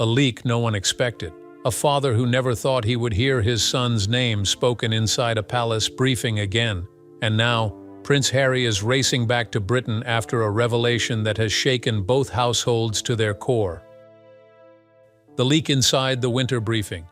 A leak no one expected. A father who never thought he would hear his son's name spoken inside a palace briefing again. And now, Prince Harry is racing back to Britain after a revelation that has shaken both households to their core. The leak inside the winter briefing.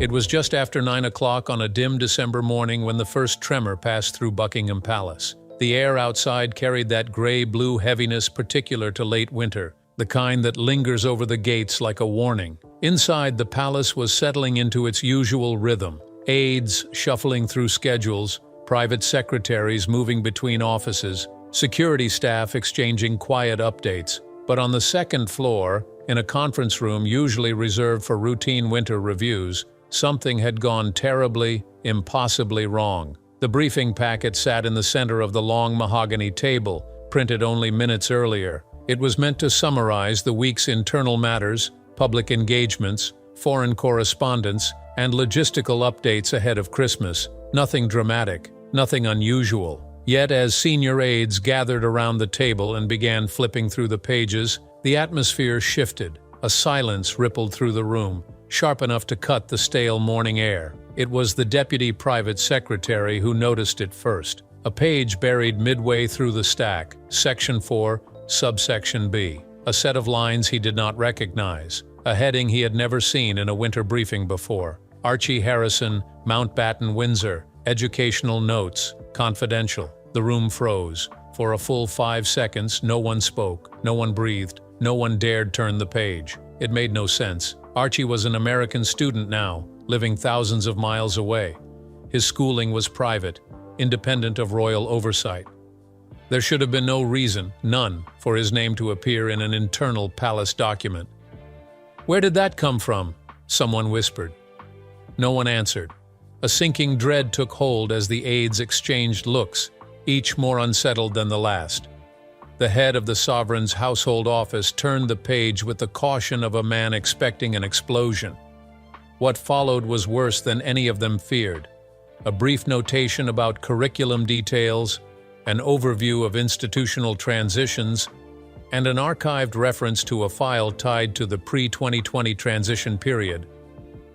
It was just after 9 o'clock on a dim December morning when the first tremor passed through Buckingham Palace. The air outside carried that gray-blue heaviness particular to late winter, the kind that lingers over the gates like a warning. Inside, the palace was settling into its usual rhythm. Aides shuffling through schedules, private secretaries moving between offices, security staff exchanging quiet updates. But on the second floor, in a conference room usually reserved for routine winter reviews, something had gone terribly, impossibly wrong. The briefing packet sat in the center of the long mahogany table, printed only minutes earlier. It was meant to summarize the week's internal matters, public engagements, foreign correspondence, and logistical updates ahead of Christmas. Nothing dramatic, nothing unusual. Yet as senior aides gathered around the table and began flipping through the pages, the atmosphere shifted. A silence rippled through the room, sharp enough to cut the stale morning air. It was the deputy private secretary who noticed it first. A page buried midway through the stack, Section 4, Subsection B. A set of lines he did not recognize. A heading he had never seen in a winter briefing before. Archie Harrison, Mountbatten, Windsor. Educational notes. Confidential. The room froze. For a full 5 seconds, no one spoke, no one breathed, no one dared turn the page. It made no sense. Archie was an American student now, living thousands of miles away. His schooling was private, independent of royal oversight. There should have been no reason, none, for his name to appear in an internal palace document. "Where did that come from?" someone whispered. No one answered. A sinking dread took hold as the aides exchanged looks, each more unsettled than the last. The head of the sovereign's household office turned the page with the caution of a man expecting an explosion. What followed was worse than any of them feared. A brief notation about curriculum details, an overview of institutional transitions, and an archived reference to a file tied to the pre-2020 transition period.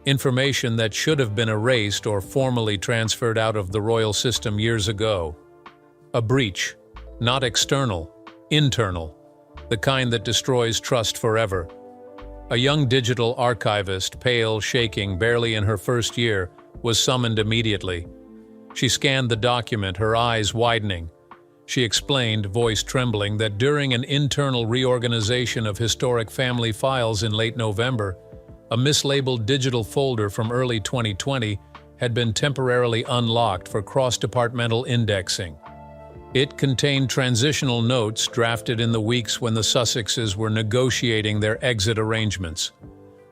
Information that should have been erased or formally transferred out of the royal system years ago. A breach, not external, internal, the kind that destroys trust forever. A young digital archivist, pale, shaking, barely in her first year, was summoned immediately. She scanned the document, her eyes widening. She explained, voice trembling, that during an internal reorganization of historic family files in late November, a mislabeled digital folder from early 2020 had been temporarily unlocked for cross-departmental indexing. It contained transitional notes drafted in the weeks when the Sussexes were negotiating their exit arrangements.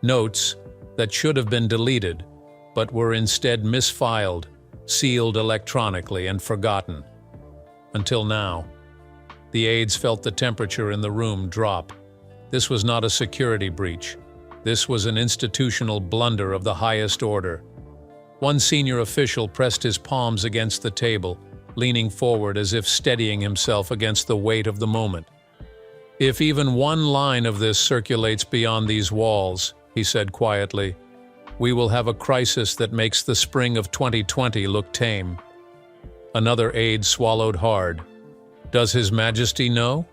Notes that should have been deleted, but were instead misfiled, sealed electronically, and forgotten. Until now. The aides felt the temperature in the room drop. This was not a security breach. This was an institutional blunder of the highest order. One senior official pressed his palms against the table, leaning forward as if steadying himself against the weight of the moment. "If even one line of this circulates beyond these walls," he said quietly, "we will have a crisis that makes the spring of 2020 look tame." Another aide swallowed hard. "Does His Majesty know?"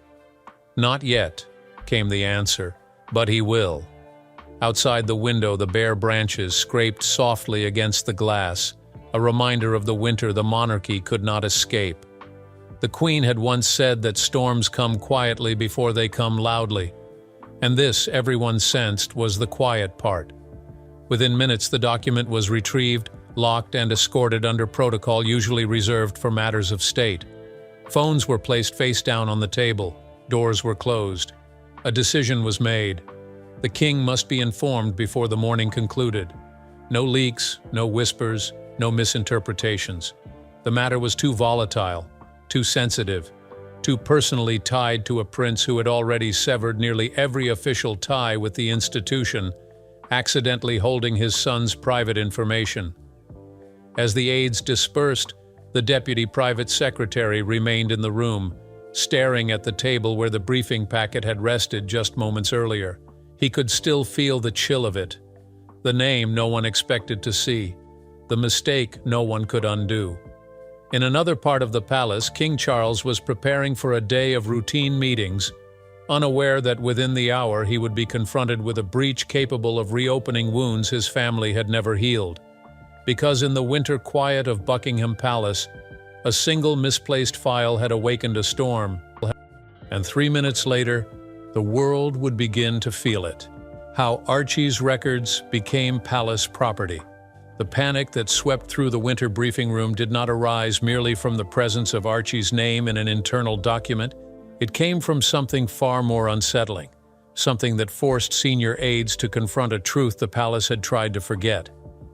"Not yet," came the answer, "but he will." Outside the window, the bare branches scraped softly against the glass, a reminder of the winter the monarchy could not escape. The Queen had once said that storms come quietly before they come loudly, and this, everyone sensed, was the quiet part. Within minutes, the document was retrieved, locked, and escorted under protocol usually reserved for matters of state. Phones were placed face down on the table, doors were closed. A decision was made. The king must be informed before the morning concluded. No leaks, no whispers, no misinterpretations. The matter was too volatile, too sensitive, too personally tied to a prince who had already severed nearly every official tie with the institution, accidentally holding his son's private information. As the aides dispersed, the deputy private secretary remained in the room, staring at the table where the briefing packet had rested just moments earlier. He could still feel the chill of it. The name no one expected to see. The mistake no one could undo. In another part of the palace, King Charles was preparing for a day of routine meetings, unaware that within the hour he would be confronted with a breach capable of reopening wounds his family had never healed. Because in the winter quiet of Buckingham Palace, a single misplaced file had awakened a storm, and 3 minutes later, the world would begin to feel it. How Archie's records became palace property. The panic that swept through the winter briefing room did not arise merely from the presence of Archie's name in an internal document. It came from something far more unsettling, something that forced senior aides to confront a truth the palace had tried to forget.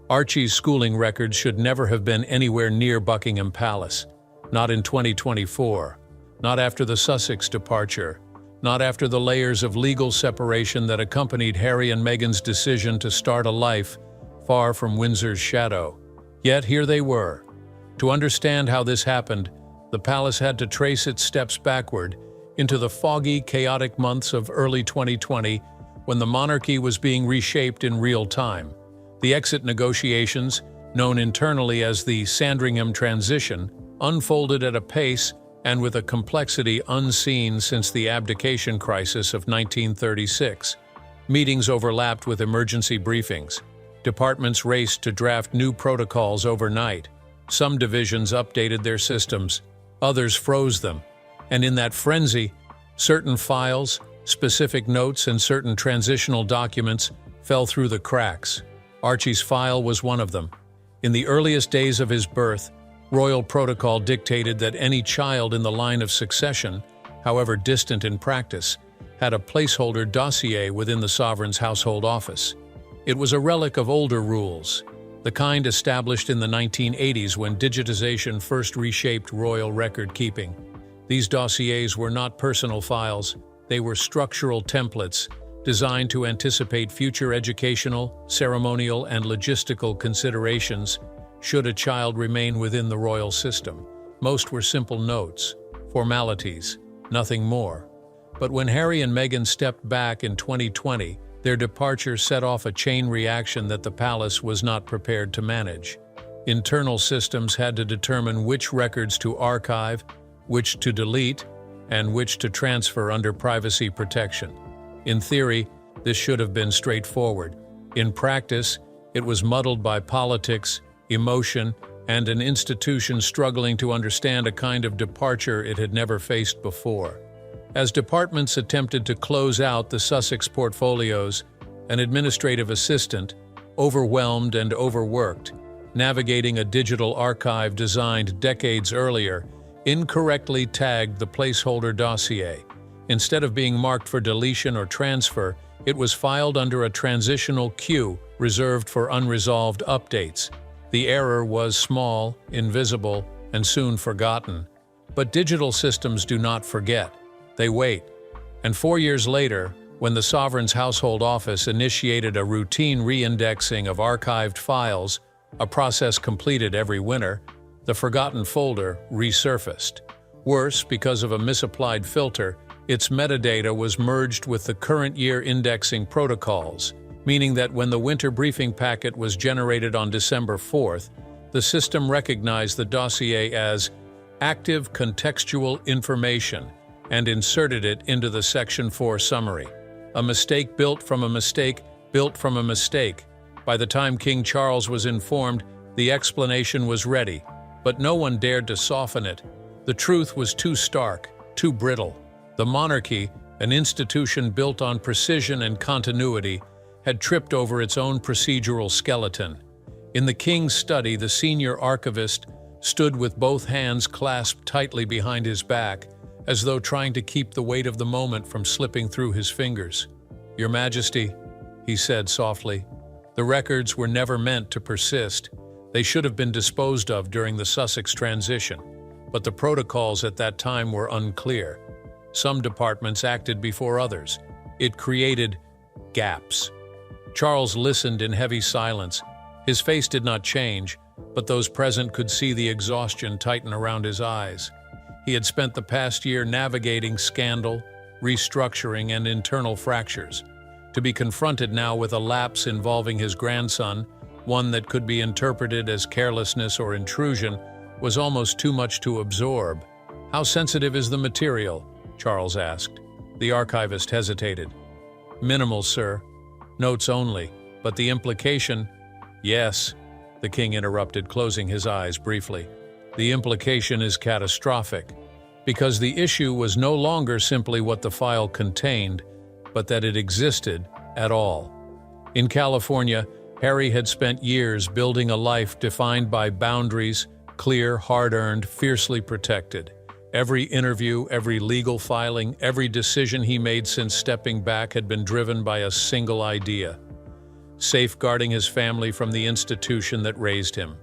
Archie's schooling records should never have been anywhere near Buckingham Palace. Not in 2024. Not after the Sussex departure. Not after the layers of legal separation that accompanied Harry and Meghan's decision to start a life far from Windsor's shadow. Yet here they were. To understand how this happened, the palace had to trace its steps backward into the foggy, chaotic months of early 2020 when the monarchy was being reshaped in real time. The exit negotiations, known internally as the Sandringham transition, unfolded at a pace and with a complexity unseen since the abdication crisis of 1936. Meetings overlapped with emergency briefings. Departments raced to draft new protocols overnight. Some divisions updated their systems, others froze them. And in that frenzy, certain files, specific notes, and certain transitional documents fell through the cracks. Archie's file was one of them. In the earliest days of his birth, royal protocol dictated that any child in the line of succession, however distant in practice, had a placeholder dossier within the sovereign's household office. It was a relic of older rules, the kind established in the 1980s when digitization first reshaped royal record-keeping. These dossiers were not personal files, they were structural templates designed to anticipate future educational, ceremonial, and logistical considerations should a child remain within the royal system. Most were simple notes, formalities, nothing more. But when Harry and Meghan stepped back in 2020, their departure set off a chain reaction that the palace was not prepared to manage. Internal systems had to determine which records to archive, which to delete, and which to transfer under privacy protection. In theory, this should have been straightforward. In practice, it was muddled by politics, emotion, and an institution struggling to understand a kind of departure it had never faced before. As departments attempted to close out the Sussex portfolios, an administrative assistant, overwhelmed and overworked, navigating a digital archive designed decades earlier, incorrectly tagged the placeholder dossier. Instead of being marked for deletion or transfer, it was filed under a transitional queue reserved for unresolved updates. The error was small, invisible, and soon forgotten. But digital systems do not forget. They wait. And 4 years later, when the sovereign's household office initiated a routine re-indexing of archived files, a process completed every winter, the forgotten folder resurfaced. Worse, because of a misapplied filter, its metadata was merged with the current year indexing protocols, meaning that when the winter briefing packet was generated on December 4th, the system recognized the dossier as active contextual information and inserted it into the Section 4 summary. A mistake built from a mistake built from a mistake. By the time King Charles was informed, the explanation was ready, but no one dared to soften it. The truth was too stark, too brittle. The monarchy, an institution built on precision and continuity, had tripped over its own procedural skeleton. In the king's study, the senior archivist stood with both hands clasped tightly behind his back, as though trying to keep the weight of the moment from slipping through his fingers. "Your Majesty," he said softly, "the records were never meant to persist. They should have been disposed of during the Sussex transition, but the protocols at that time were unclear. Some departments acted before others. It created gaps." Charles listened in heavy silence. His face did not change, but those present could see the exhaustion tighten around his eyes. He had spent the past year navigating scandal, restructuring, and internal fractures. To be confronted now with a lapse involving his grandson, one that could be interpreted as carelessness or intrusion, was almost too much to absorb. "How sensitive is the material?" Charles asked. The archivist hesitated. "Minimal, sir. Notes only. But the implication—" "Yes," the king interrupted, closing his eyes briefly. "The implication is catastrophic, because the issue was no longer simply what the file contained, but that it existed at all. In California, Harry had spent years building a life defined by boundaries, clear, hard-earned, fiercely protected. Every interview, every legal filing, every decision he made since stepping back had been driven by a single idea: safeguarding his family from the institution that raised him.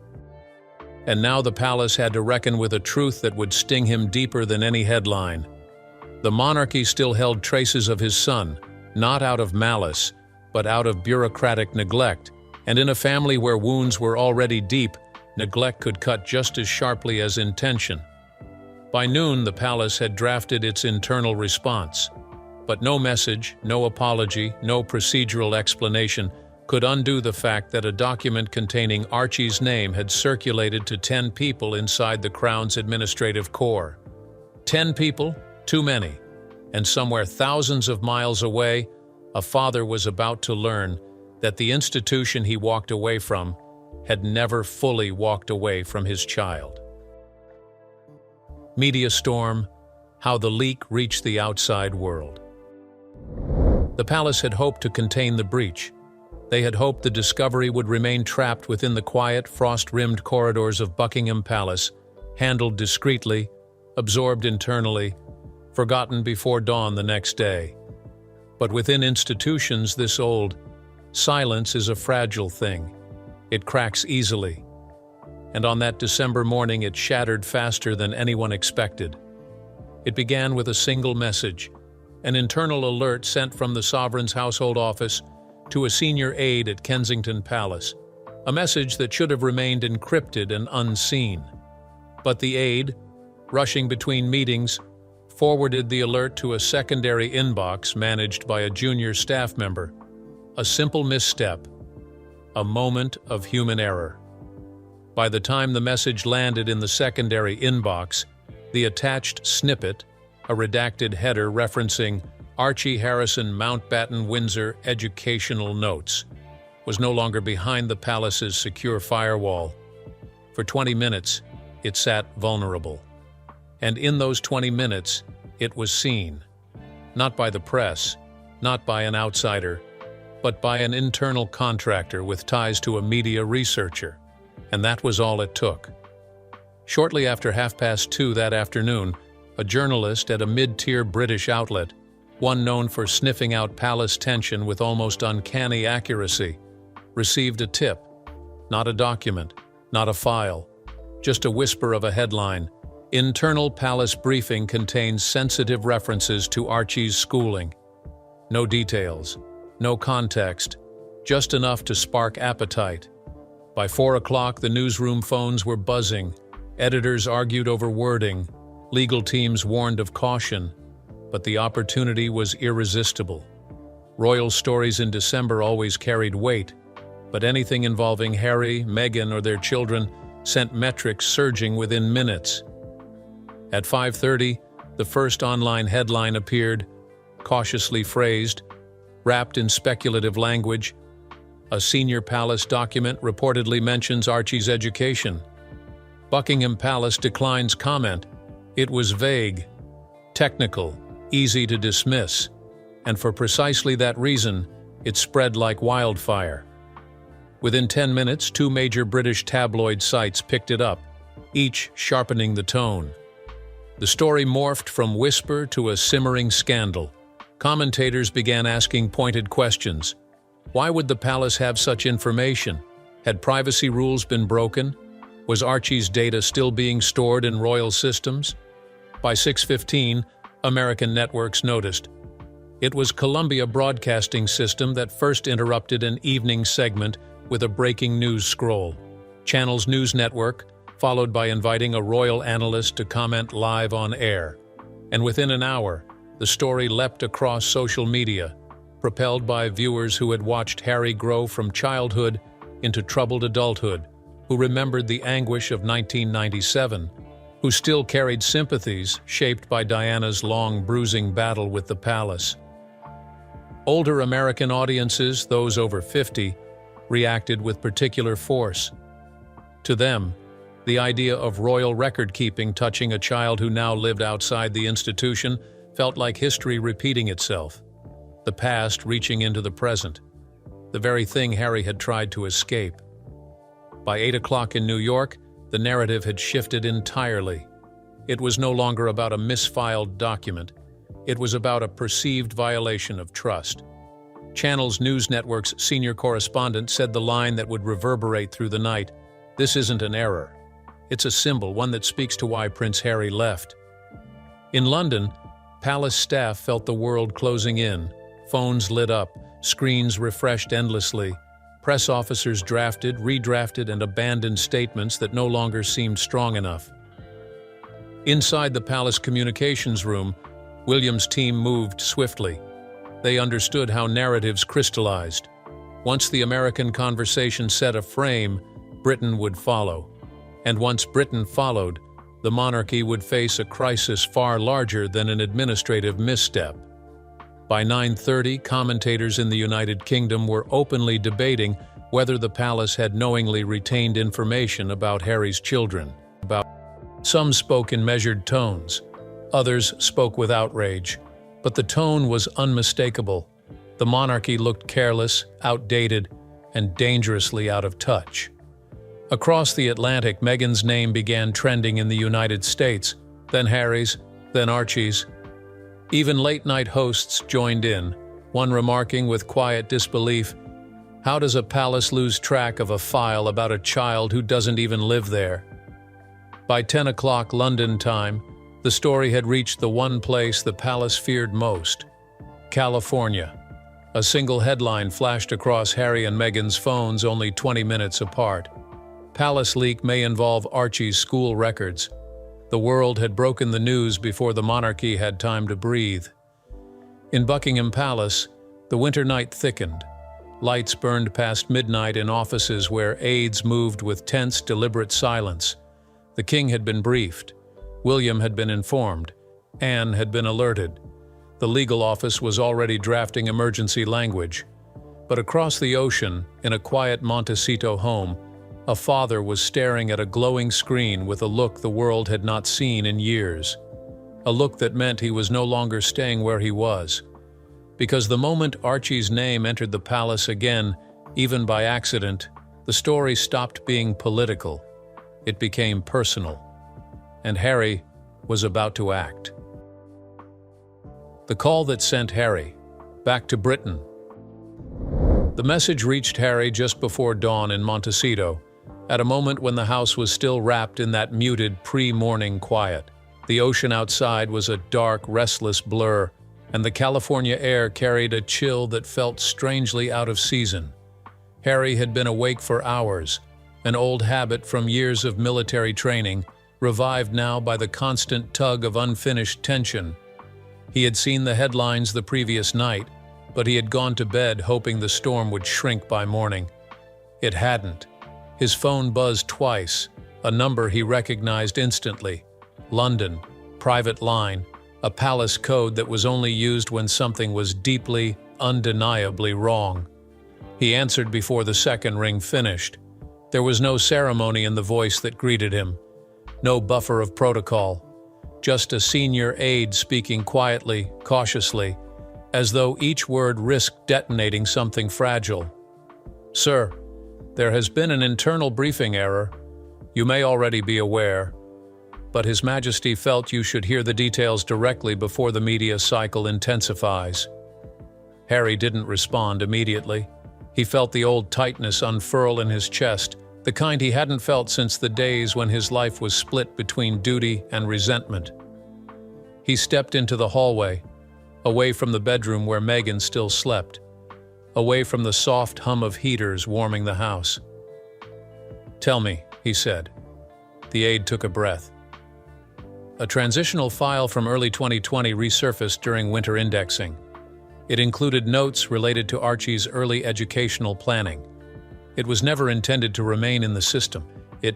And now the palace had to reckon with a truth that would sting him deeper than any headline. The monarchy still held traces of his son, not out of malice, but out of bureaucratic neglect, and in a family where wounds were already deep, neglect could cut just as sharply as intention. By noon, the palace had drafted its internal response, but no message, no apology, no procedural explanation could undo the fact that a document containing Archie's name had circulated to 10 people inside the Crown's administrative corps. 10 people? Too many. And somewhere thousands of miles away, a father was about to learn that the institution he walked away from had never fully walked away from his child. Media storm, how the leak reached the outside world. The palace had hoped to contain the breach. They had hoped the discovery would remain trapped within the quiet, frost-rimmed corridors of Buckingham Palace, handled discreetly, absorbed internally, forgotten before dawn the next day. But within institutions this old, silence is a fragile thing. It cracks easily. And on that December morning it shattered faster than anyone expected. It began with a single message, an internal alert sent from the sovereign's household office to a senior aide at Kensington Palace, a message that should have remained encrypted and unseen. But the aide, rushing between meetings, forwarded the alert to a secondary inbox managed by a junior staff member. A simple misstep, a moment of human error. By the time the message landed in the secondary inbox, the attached snippet, a redacted header referencing Archie Harrison Mountbatten Windsor Educational Notes, was no longer behind the palace's secure firewall. For 20 minutes, it sat vulnerable. And in those 20 minutes, it was seen. Not by the press, not by an outsider, but by an internal contractor with ties to a media researcher. And that was all it took. Shortly after 2:30 that afternoon, a journalist at a mid-tier British outlet, one known for sniffing out palace tension with almost uncanny accuracy, received a tip. Not a document, not a file, just a whisper of a headline. Internal palace briefing contains sensitive references to Archie's schooling. No details, no context, just enough to spark appetite. By 4 o'clock, the newsroom phones were buzzing. Editors argued over wording. Legal teams warned of caution. But the opportunity was irresistible. Royal stories in December always carried weight, but anything involving Harry, Meghan, or their children sent metrics surging within minutes. At 5:30, the first online headline appeared, cautiously phrased, wrapped in speculative language. A senior palace document reportedly mentions Archie's education. Buckingham Palace declines comment. It was vague, technical, easy to dismiss, and for precisely that reason, it spread like wildfire. Within 10 minutes, 2 major British tabloid sites picked it up, each sharpening the tone. The story morphed from whisper to a simmering scandal. Commentators began asking pointed questions. Why would the palace have such information? Had privacy rules been broken? Was Archie's data still being stored in royal systems? By 6:15, American networks noticed. It was Columbia Broadcasting System that first interrupted an evening segment with a breaking news scroll. Channel's news network, followed by inviting a royal analyst to comment live on air. And within an hour, the story leapt across social media. propelled by viewers who had watched Harry grow from childhood into troubled adulthood, who remembered the anguish of 1997, who still carried sympathies shaped by Diana's long, bruising battle with the palace. Older American audiences, those over 50, reacted with particular force. To them, the idea of royal record-keeping touching a child who now lived outside the institution felt like history repeating itself, the past reaching into the present, the very thing Harry had tried to escape. By 8 o'clock in New York, the narrative had shifted entirely. It was no longer about a misfiled document. It was about a perceived violation of trust. Channel's News Network's senior correspondent said the line that would reverberate through the night, "This isn't an error. It's a symbol, one that speaks to why Prince Harry left." In London, palace staff felt the world closing in. Phones lit up, screens refreshed endlessly. Press officers drafted, redrafted, and abandoned statements that no longer seemed strong enough. Inside the palace communications room, William's team moved swiftly. They understood how narratives crystallized. Once the American conversation set a frame, Britain would follow. And once Britain followed, the monarchy would face a crisis far larger than an administrative misstep. By 9:30, commentators in the United Kingdom were openly debating whether the palace had knowingly retained information about Harry's children. Some spoke in measured tones, others spoke with outrage, but the tone was unmistakable. The monarchy looked careless, outdated, and dangerously out of touch. Across the Atlantic, Meghan's name began trending in the United States, then Harry's, then Archie's. Even late-night hosts joined in, one remarking with quiet disbelief, "How does a palace lose track of a file about a child who doesn't even live there?" By 10 o'clock London time, the story had reached the one place the palace feared most: California. A single headline flashed across Harry and Meghan's phones only 20 minutes apart. "Palace leak may involve Archie's school records." The world had broken the news before the monarchy had time to breathe. In Buckingham Palace, the winter night thickened. Lights burned past midnight in offices where aides moved with tense, deliberate silence. The king had been briefed. William had been informed. Anne had been alerted. The legal office was already drafting emergency language. But across the ocean, in a quiet Montecito home, a father was staring at a glowing screen with a look the world had not seen in years. A look that meant he was no longer staying where he was. Because the moment Archie's name entered the palace again, even by accident, the story stopped being political. It became personal. And Harry was about to act. The call that sent Harry back to Britain. The message reached Harry just before dawn in Montecito, at a moment when the house was still wrapped in that muted pre-morning quiet. The ocean outside was a dark, restless blur, and the California air carried a chill that felt strangely out of season. Harry had been awake for hours, an old habit from years of military training, revived now by the constant tug of unfinished tension. He had seen the headlines the previous night, but he had gone to bed hoping the storm would shrink by morning. It hadn't. His phone buzzed twice, a number he recognized instantly. London, private line, a palace code that was only used when something was deeply, undeniably wrong. He answered before the second ring finished. There was no ceremony in the voice that greeted him, no buffer of protocol, just a senior aide speaking quietly, cautiously, as though each word risked detonating something fragile. "Sir, there has been an internal briefing error. You may already be aware, but His Majesty felt you should hear the details directly before the media cycle intensifies." Harry didn't respond immediately. He felt the old tightness unfurl in his chest, the kind he hadn't felt since the days when his life was split between duty and resentment. He stepped into the hallway, away from the bedroom where Meghan still slept, away from the soft hum of heaters warming the house. "Tell me," he said. The aide took a breath. A transitional file from early 2020 resurfaced during winter indexing. It included notes related to Archie's early educational planning. It was never intended to remain in the system. It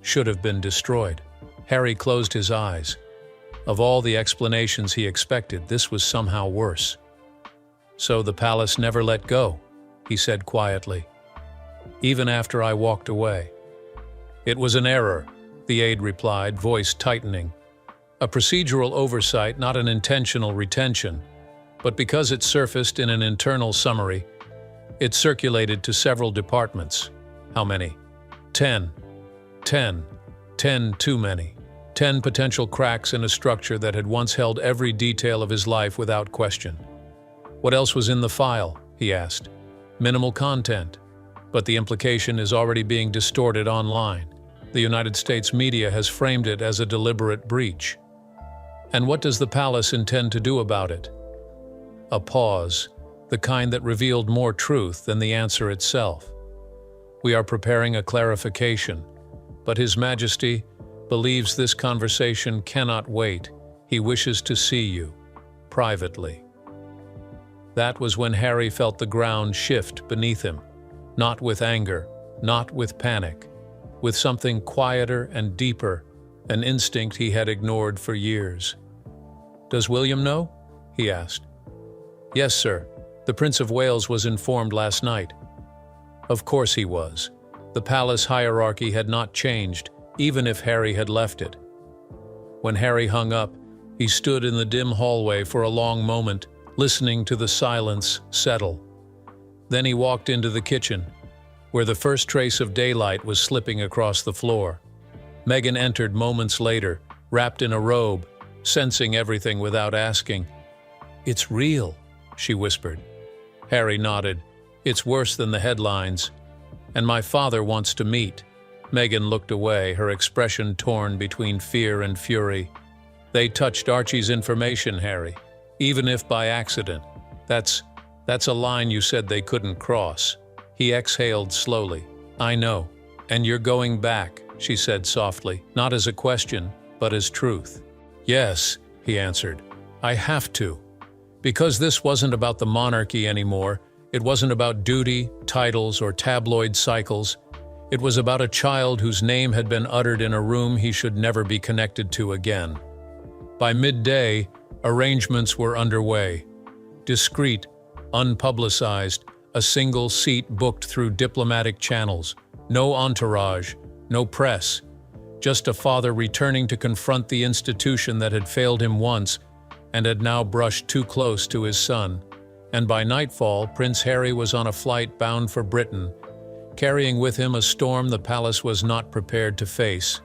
should have been destroyed. Harry closed his eyes. Of all the explanations he expected, this was somehow worse. "So the palace never let go," he said quietly, "even after I walked away." "It was an error," the aide replied, voice tightening. "A procedural oversight, not an intentional retention. But because it surfaced in an internal summary, it circulated to several departments." "How many?" 10. 10. 10 too many. 10 potential cracks in a structure that had once held every detail of his life without question. "What else was in the file?" he asked. "Minimal content. But the implication is already being distorted online. The United States media has framed it as a deliberate breach." "And what does the palace intend to do about it?" A pause, the kind that revealed more truth than the answer itself. "We are preparing a clarification, but His Majesty believes this conversation cannot wait. He wishes to see you, privately." That was when Harry felt the ground shift beneath him, not with anger, not with panic, with something quieter and deeper, an instinct he had ignored for years. "Does William know?" he asked. "Yes, sir. The Prince of Wales was informed last night." Of course he was. The palace hierarchy had not changed, even if Harry had left it. When Harry hung up, he stood in the dim hallway for a long moment, listening to the silence settle. Then he walked into the kitchen, where the first trace of daylight was slipping across the floor. Megan entered moments later, wrapped in a robe, sensing everything without asking. "It's real," she whispered. Harry nodded. "It's worse than the headlines. And my father wants to meet." Megan looked away, her expression torn between fear and fury. "They touched Archie's information, Harry. Even if by accident. That's a line you said they couldn't cross." He exhaled slowly. "I know. And you're going back," she said softly, not as a question, but as truth. "Yes," he answered. "I have to. Because this wasn't about the monarchy anymore. It wasn't about duty, titles, or tabloid cycles. It was about a child whose name had been uttered in a room he should never be connected to again." By midday, arrangements were underway. Discreet, unpublicized, a single seat booked through diplomatic channels. No entourage, no press. Just a father returning to confront the institution that had failed him once and had now brushed too close to his son. And by nightfall, Prince Harry was on a flight bound for Britain, carrying with him a storm the palace was not prepared to face.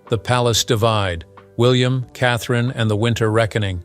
The Palace Divide, William, Catherine, and the Winter Reckoning.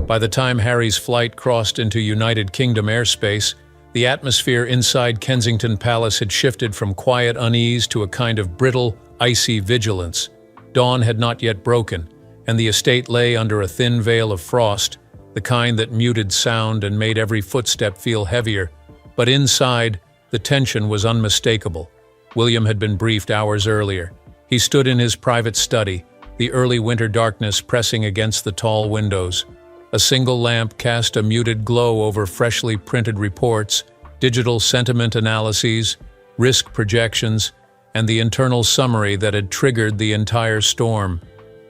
By the time Harry's flight crossed into United Kingdom airspace, the atmosphere inside Kensington Palace had shifted from quiet unease to a kind of brittle, icy vigilance. Dawn had not yet broken, and the estate lay under a thin veil of frost, the kind that muted sound and made every footstep feel heavier. But inside, the tension was unmistakable. William had been briefed hours earlier. He stood in his private study, the early winter darkness pressing against the tall windows. A single lamp cast a muted glow over freshly printed reports, digital sentiment analyses, risk projections, and the internal summary that had triggered the entire storm.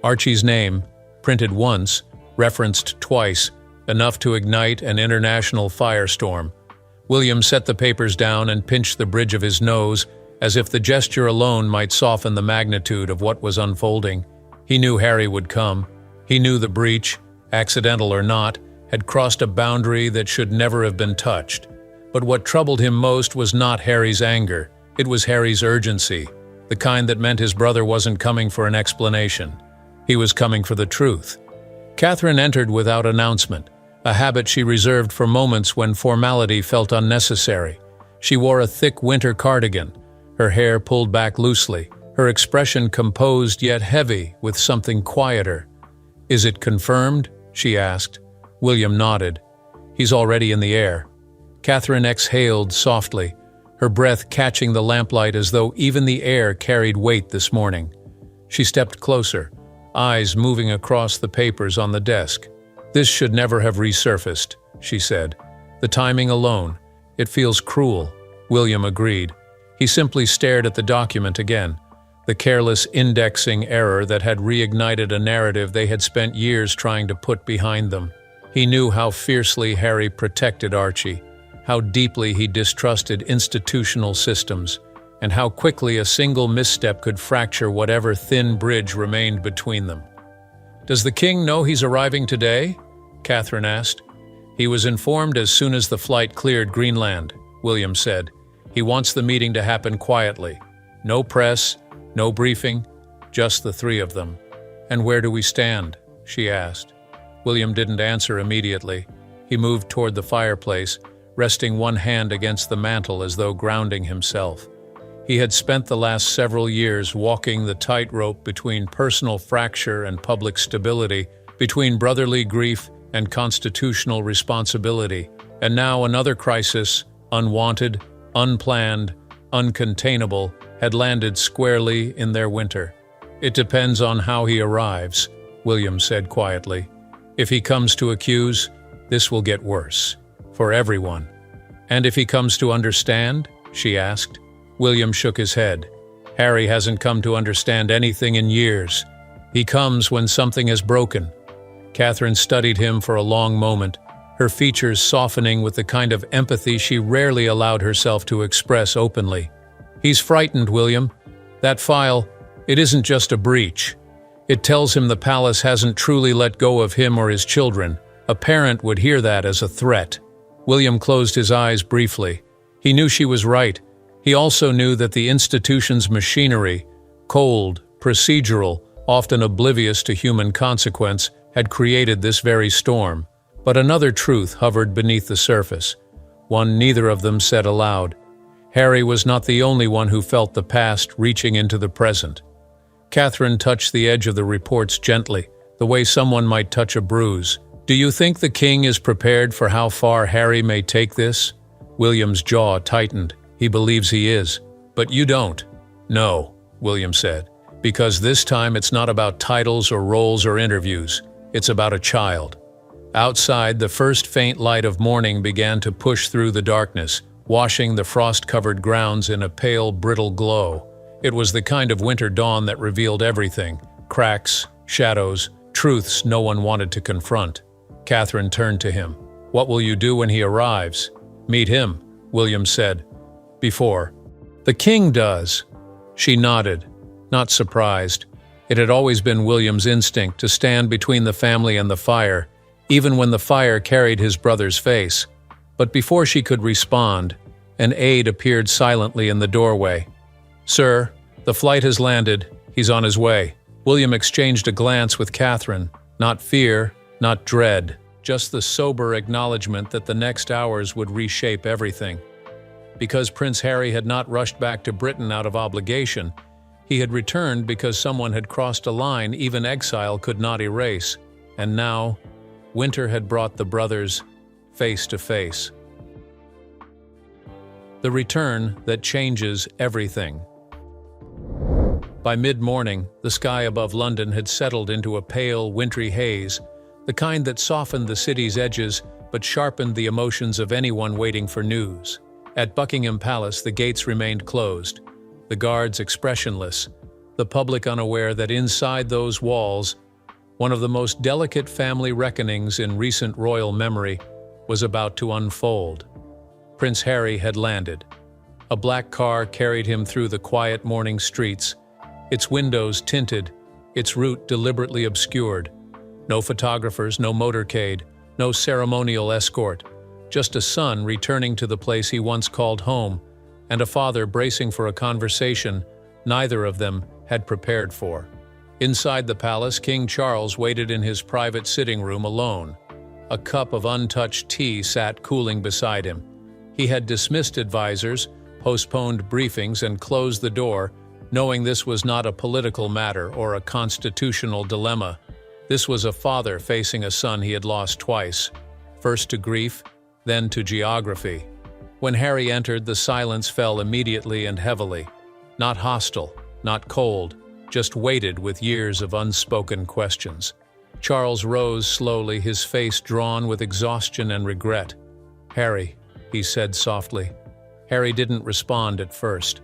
Archie's name, printed once, referenced twice, enough to ignite an international firestorm. William set the papers down and pinched the bridge of his nose, as if the gesture alone might soften the magnitude of what was unfolding. He knew Harry would come. He knew the breach, accidental or not, had crossed a boundary that should never have been touched. But what troubled him most was not Harry's anger. It was Harry's urgency, the kind that meant his brother wasn't coming for an explanation. He was coming for the truth. Catherine entered without announcement, a habit she reserved for moments when formality felt unnecessary. She wore a thick winter cardigan, her hair pulled back loosely, her expression composed yet heavy with something quieter. "Is it confirmed?" she asked. William nodded. "He's already in the air." Catherine exhaled softly, her breath catching the lamplight as though even the air carried weight this morning. She stepped closer, eyes moving across the papers on the desk. "This should never have resurfaced," she said. "The timing alone. It feels cruel." William agreed. He simply stared at the document again, the careless indexing error that had reignited a narrative they had spent years trying to put behind them. He knew how fiercely Harry protected Archie, how deeply he distrusted institutional systems, and how quickly a single misstep could fracture whatever thin bridge remained between them. "Does the king know he's arriving today?" Catherine asked. "He was informed as soon as the flight cleared Greenland," William said. "He wants the meeting to happen quietly. No press, no briefing, just the three of them." "And where do we stand?" she asked. William didn't answer immediately. He moved toward the fireplace, resting one hand against the mantel as though grounding himself. He had spent the last several years walking the tightrope between personal fracture and public stability, between brotherly grief and constitutional responsibility, and now another crisis, unwanted, unplanned, uncontainable, had landed squarely in their winter. "It depends on how he arrives," William said quietly. "If he comes to accuse, this will get worse. For everyone." "And if he comes to understand?" she asked. William shook his head. "Harry hasn't come to understand anything in years. He comes when something is broken." Catherine studied him for a long moment, her features softening with the kind of empathy she rarely allowed herself to express openly. "He's frightened, William. That file, it isn't just a breach. It tells him the palace hasn't truly let go of him or his children. A parent would hear that as a threat." William closed his eyes briefly. He knew she was right. He also knew that the institution's machinery, cold, procedural, often oblivious to human consequence, had created this very storm. But another truth hovered beneath the surface, one neither of them said aloud. Harry was not the only one who felt the past reaching into the present. Catherine touched the edge of the reports gently, the way someone might touch a bruise. "Do you think the king is prepared for how far Harry may take this?" William's jaw tightened. "He believes he is. But you don't." "No," William said, "because this time it's not about titles or roles or interviews. It's about a child." Outside, the first faint light of morning began to push through the darkness, washing the frost-covered grounds in a pale, brittle glow. It was the kind of winter dawn that revealed everything: cracks, shadows, truths no one wanted to confront. Catherine turned to him. "What will you do when he arrives?" "Meet him," William said. "Before." "The king does." She nodded, not surprised. It had always been William's instinct to stand between the family and the fire, even when the fire carried his brother's face. But before she could respond, an aide appeared silently in the doorway. "Sir, the flight has landed. He's on his way." William exchanged a glance with Catherine. Not fear, not dread, just the sober acknowledgement that the next hours would reshape everything. Because Prince Harry had not rushed back to Britain out of obligation, he had returned because someone had crossed a line even exile could not erase. And now, winter had brought the brothers face to face. The return that changes everything. By mid-morning, the sky above London had settled into a pale, wintry haze, the kind that softened the city's edges but sharpened the emotions of anyone waiting for news. At Buckingham Palace, the gates remained closed, the guards expressionless, the public unaware that inside those walls, one of the most delicate family reckonings in recent royal memory was about to unfold. Prince Harry had landed. A black car carried him through the quiet morning streets, its windows tinted, its route deliberately obscured. No photographers, no motorcade, no ceremonial escort, just a son returning to the place he once called home, and a father bracing for a conversation neither of them had prepared for. Inside the palace, King Charles waited in his private sitting room alone. A cup of untouched tea sat cooling beside him. He had dismissed advisors, postponed briefings, and closed the door, knowing this was not a political matter or a constitutional dilemma. This was a father facing a son he had lost twice, first to grief, then to geography. When Harry entered, the silence fell immediately and heavily. Not hostile, not cold, just weighted with years of unspoken questions. Charles rose slowly, his face drawn with exhaustion and regret. "Harry," he said softly. Harry didn't respond at first.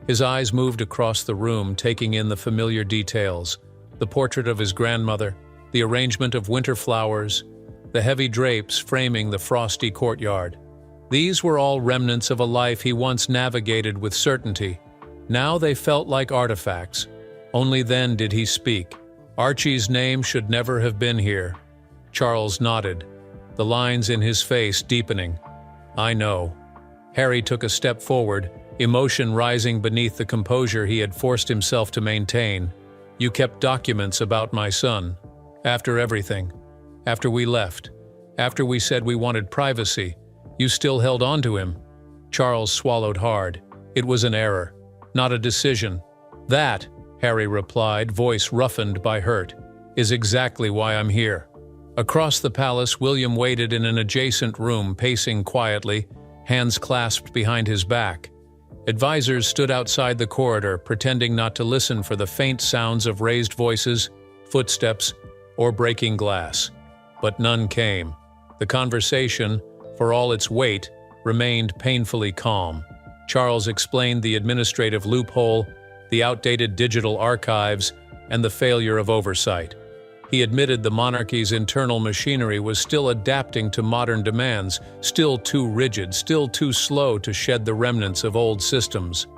His eyes moved across the room, taking in the familiar details: the portrait of his grandmother, the arrangement of winter flowers, the heavy drapes framing the frosty courtyard. These were all remnants of a life he once navigated with certainty. Now they felt like artifacts. Only then did he speak. "Archie's name should never have been here." Charles nodded, the lines in his face deepening. "I know." Harry took a step forward, emotion rising beneath the composure he had forced himself to maintain. "You kept documents about my son. After everything. After we left. After we said we wanted privacy. You still held on to him." Charles swallowed hard. It was an error, not a decision. "That," Harry replied, voice roughened by hurt, "is exactly why I'm here." Across the palace, William waited in an adjacent room, pacing quietly, hands clasped behind his back. Advisors stood outside the corridor, pretending not to listen for the faint sounds of raised voices, footsteps, or breaking glass. But none came. The conversation, for all its weight, remained painfully calm. Charles explained the administrative loophole, the outdated digital archives, and the failure of oversight. He admitted the monarchy's internal machinery was still adapting to modern demands, still too rigid, still too slow to shed the remnants of old systems.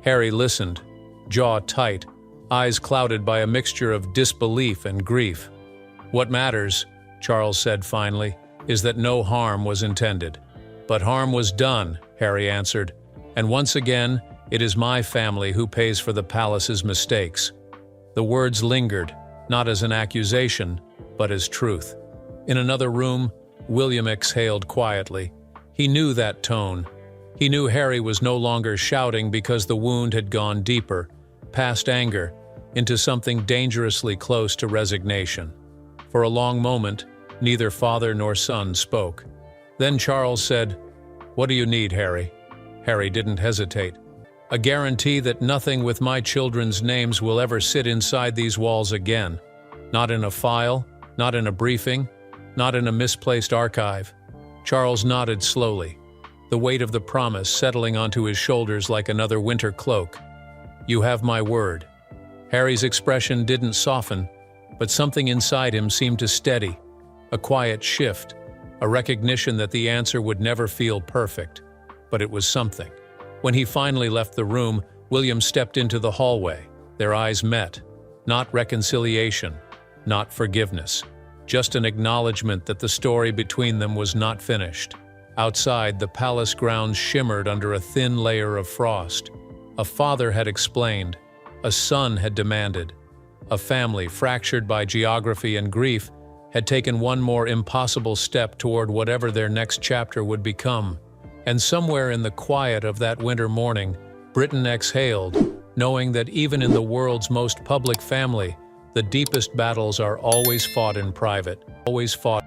Harry listened, jaw tight, eyes clouded by a mixture of disbelief and grief. "What matters," Charles said finally, "is that no harm was intended." "But harm was done," Harry answered, "and once again, it is my family who pays for the palace's mistakes." The words lingered, not as an accusation, but as truth. In another room, William exhaled quietly. He knew that tone. He knew Harry was no longer shouting because the wound had gone deeper, past anger, into something dangerously close to resignation. For a long moment, neither father nor son spoke. Then Charles said, "What do you need, Harry?" Harry didn't hesitate. "A guarantee that nothing with my children's names will ever sit inside these walls again. Not in a file, not in a briefing, not in a misplaced archive." Charles nodded slowly, the weight of the promise settling onto his shoulders like another winter cloak. "You have my word." Harry's expression didn't soften, but something inside him seemed to steady. A quiet shift, a recognition that the answer would never feel perfect, but it was something. When he finally left the room, William stepped into the hallway. Their eyes met. Not reconciliation, not forgiveness, just an acknowledgement that the story between them was not finished. Outside, the palace grounds shimmered under a thin layer of frost. A father had explained. A son had demanded. A family, fractured by geography and grief, had taken one more impossible step toward whatever their next chapter would become. And somewhere in the quiet of that winter morning, Britain exhaled, knowing that even in the world's most public family, the deepest battles are always fought in private, always fought